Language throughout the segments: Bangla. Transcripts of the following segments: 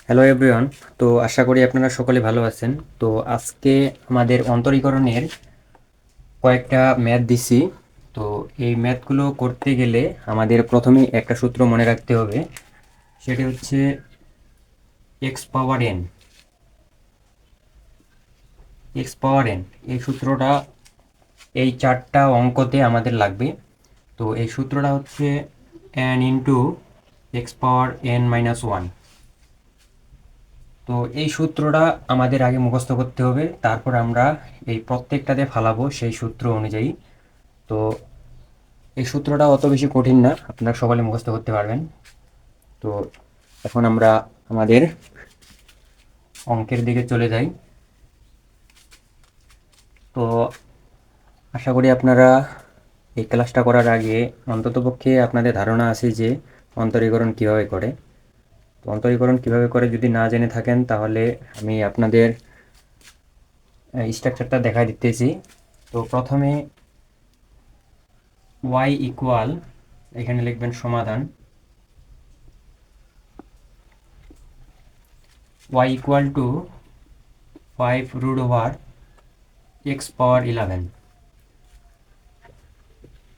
Hello everyone. তো আশা করি আপনারা সকলে ভালো আছেন। তো আজকে আমাদের অন্তরীকরণের কয়েকটা ম্যাথ দিছি। তো এই ম্যাথগুলো করতে গেলে আমাদের প্রথমেই একটা সূত্র মনে রাখতে হবে, সেটি হচ্ছে এক্স পাওয়ার এন। এক্স পাওয়ার এন এই সূত্রটা এই চারটা অঙ্কতে আমাদের লাগবে। তো এই সূত্রটা হচ্ছে এন ইন্টু এক্স পাওয়ার এন মাইনাস ওয়ান। তো এই সূত্রটা আমাদের আগে মুখস্থ করতে হবে, তারপর আমরা এই প্রত্যেকটাতে ফালাবো সেই সূত্র অনুযায়ী। তো এই সূত্রটা অত বেশি কঠিন না, আপনারা সকলে মুখস্থ করতে পারবেন। তো এখন আমরা আমাদের অঙ্কের দিকে চলে যাই। তো আশা করি আপনারা এই ক্লাসটা করার আগে অন্ততপক্ষে আপনাদের ধারণা আছে যে অন্তরীকরণ কিভাবে করে। তো অন্তরীকরণ কিভাবে করে যদি না জেনে থাকেন, তাহলে আমি আপনাদের স্ট্রাকচারটা দেখাই দিতেছি। তো প্রথমে y ইকুয়াল, এখানে লিখবেন সমাধান, y ইকুয়াল টু 5 √ x পাওয়ার 11।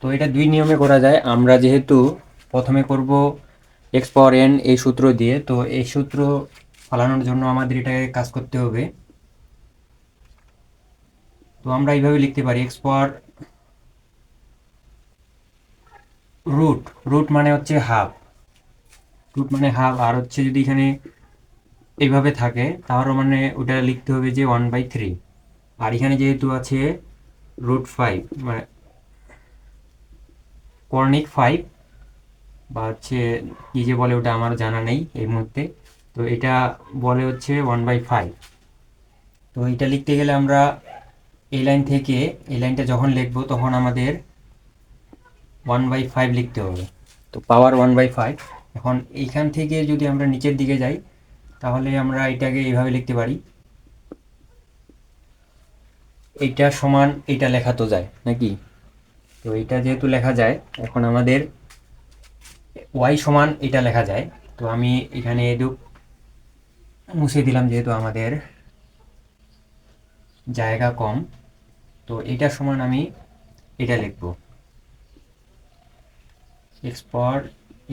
তো এটা দুই নিয়মে করা যায়। আমরা যেহেতু প্রথমে করব এক্স পাওয়ার এন এই সূত্র দিয়ে, তো এই সূত্র ফালানোর জন্য আমাদের এটাকে কাজ করতে হবে। তো আমরা এইভাবে লিখতে পারি এক্স পাওয়ার রুট, রুট মানে হচ্ছে হাফ, রুট মানে হাফ, আর হচ্ছে যদি এখানে এইভাবে থাকে তাহলে মানে ওটা লিখতে হবে যে 1/3। আর এখানে যেহেতু আছে √5 মানে কর্নিক 5, বা হচ্ছে কী যে বলে ওটা আমার জানা নেই এই মুহূর্তে। তো এটা বলে হচ্ছে 1/5। তো এটা লিখতে গেলে আমরা এই লাইন থেকে এই লাইনটা যখন লিখবো তখন আমাদের 1/5 লিখতে হবে। তো পাওয়ার 1/5। এখন এইখান থেকে যদি আমরা নিচের দিকে যাই, তাহলে আমরা এটাকে এইভাবে লিখতে পারি, এইটা সমান এইটা লেখা তো যায় নাকি। তো এইটা যেহেতু লেখা যায়, এখন আমাদের ওয়াই সমান এটা লেখা যায়। তো আমি এখানে এটুক মুছে দিলাম যেহেতু আমাদের জায়গা কম। তো এটা সমান আমি এটা লিখব এক্স পাওয়ার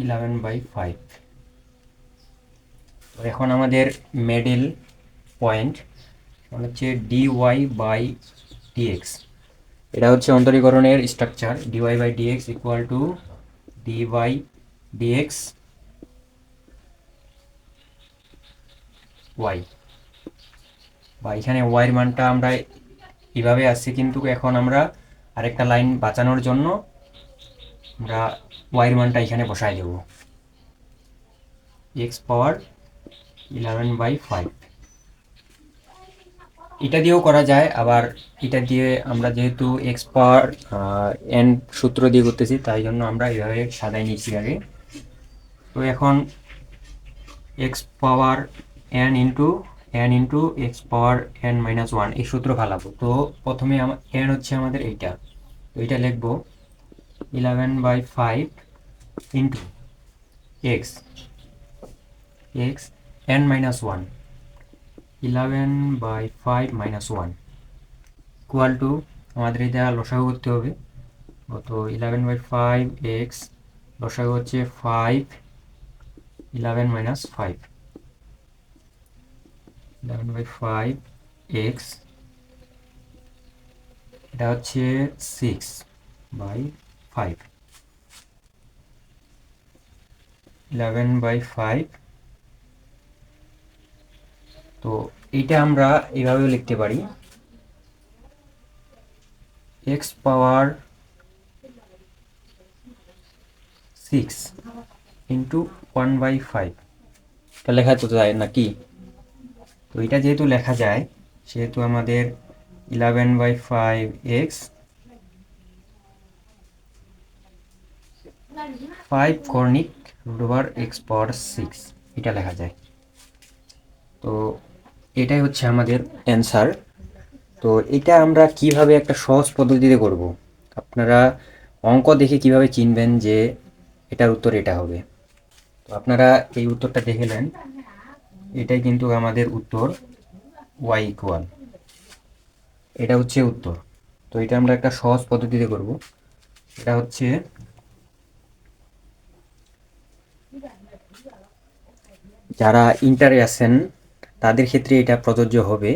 11/5। তো এখন আমাদের মিডল পয়েন্ট হচ্ছে dy/dx। এটা হচ্ছে অন্তরীকরণের structure, dy/dx equal to dy/dx y, বা এখানে ওয়াইয়ের মানটা আমরা এইভাবে আসছে, কিন্তু এখন আমরা আরেকটা লাইন বাঁচানোর জন্য আমরা ওয়াইয়ের মানটা এখানে বসাই দেব এক্স পাওয়ার 11/5। এটা দিয়েও করা যায়, আবার এটা দিয়ে আমরা যেহেতু এক্স পাওয়ার এন সূত্র দিয়ে করতেছি, তাই জন্য আমরা এইভাবে সাজাই নিচ্ছি আগে। তো এখন এক্স পাওয়ার এন ইন্টু এক্স পাওয়ার এন মাইনাস ওয়ান এই সূত্র ফালাবো। তো প্রথমে এন হচ্ছে আমাদের এইটা, তো এইটা লিখবো 11/5 into x, x N minus one, 11/5 minus one equal to, আমাদের এটা লসাগু করতে হবে। তো 11/5 এক্স লসাগু হচ্ছে 5, 11 মাইনাস 5, 11/5 এক্স, এটা হচ্ছে 6/5, 11/5। তো এইটা আমরা এইভাবেও লিখতে পারি এক্স পাওয়ার 6 ইন্টু 1/5। এটা লেখা তো যায় নাকি। তো এটা যেহেতু লেখা যায়, সেহেতু আমাদের 11/5 এক্স 5 কর্নিক √x পাওয়ার 6 এটা লেখা যায়। তো এটাই হচ্ছে আমাদের অ্যান্সার। তো এটা আমরা কিভাবে একটা সহজ পদ্ধতিতে করব, আপনারা অঙ্ক দেখে কিভাবে চিনবেন যে এটার উত্তর এটা হবে। তো আপনারা এই উত্তরটা দেখে নেন। এটাই কিন্তু আমাদের উত্তর, ওয়াই ইকুয়াল, এটা হচ্ছে উত্তর। তো এটা আমরা একটা সহজ পদ্ধতিতে করব। এটা হচ্ছে যারা ইন্টারে আছেন তাদের ক্ষেত্রে এটা প্রযোজ্য হবে,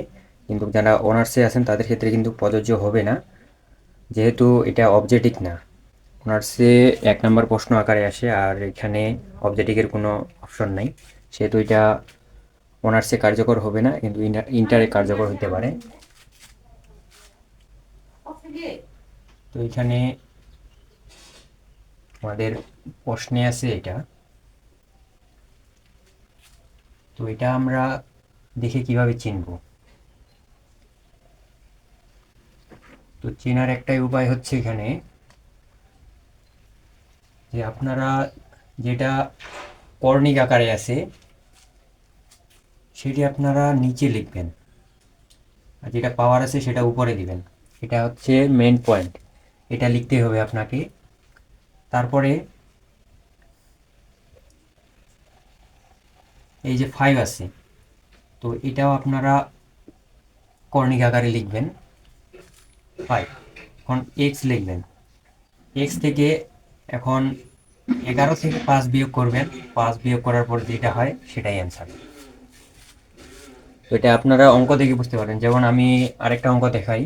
কিন্তু যারা অনার্সে আছেন তাদের ক্ষেত্রে কিন্তু প্রযোজ্য হবে না, যেহেতু এটা অবজেক্টিভ না। অনার্সে 1 নম্বর প্রশ্ন আকারে আসে, আর এখানে অবজেক্টিভের কোনো অপশন নাই, সেহেতু এটা অনার্সে কার্যকর হবে না, কিন্তু ইন্টারে কার্যকর হতে পারে। তো এখানে আমাদের প্রশ্নে আছে এটা। তো এটা আমরা দেখে কিভাবে চিনব? তো চেনার একটাই উপায় হচ্ছে এখানে যে আপনারা যেটা কর্ণিক আকারে আছে সেটি আপনারা নিচে লিখবেন, আর যেটা পাওয়ার আছে সেটা উপরে দিবেন। এটা হচ্ছে মেন পয়েন্ট, এটা লিখতে হবে আপনাকে। তারপরে এই যে 5 আছে, তো এটাও আপনারা কর্ণিক আকারে লিখবেন 5। এখন এক্স লিখবেন, এক্স থেকে এখন 11 থেকে 5 বিয়োগ করবেন, 5 বিয়োগ করার পর যেটা হয় সেটাই অ্যান্সার। তো এটা আপনারা অঙ্ক দেখে বুঝতে পারেন। যেমন আমি আরেকটা অঙ্ক দেখাই।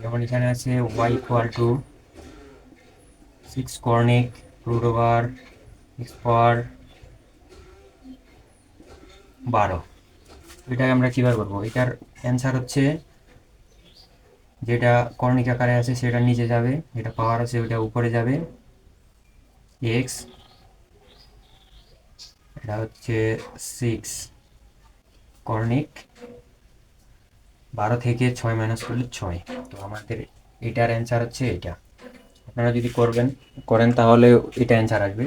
যেমন এখানে আছে y ইকুয়াল টু 6 কর্ণিক রুট ওভার x পাওয়ার 12। এটাকে আমরা কীভাবে করবো? এটার অ্যান্সার হচ্ছে যেটা কর্ণিক আকারে আছে সেটা নিচে যাবে, যেটা পাওয়ার আছে ওটা উপরে যাবে, এক্স, এটা হচ্ছে 6 কর্ণিক, 12 থেকে 6 মাইনাস করলে 6। তো আমাদের এটার অ্যান্সার হচ্ছে এটা। আপনারা যদি করেন তাহলে এটা অ্যান্সার আসবে।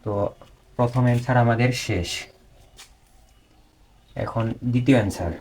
তো প্রথম অ্যান্সার আমাদের শেষ। এখন দ্বিতীয় অ্যান্সার।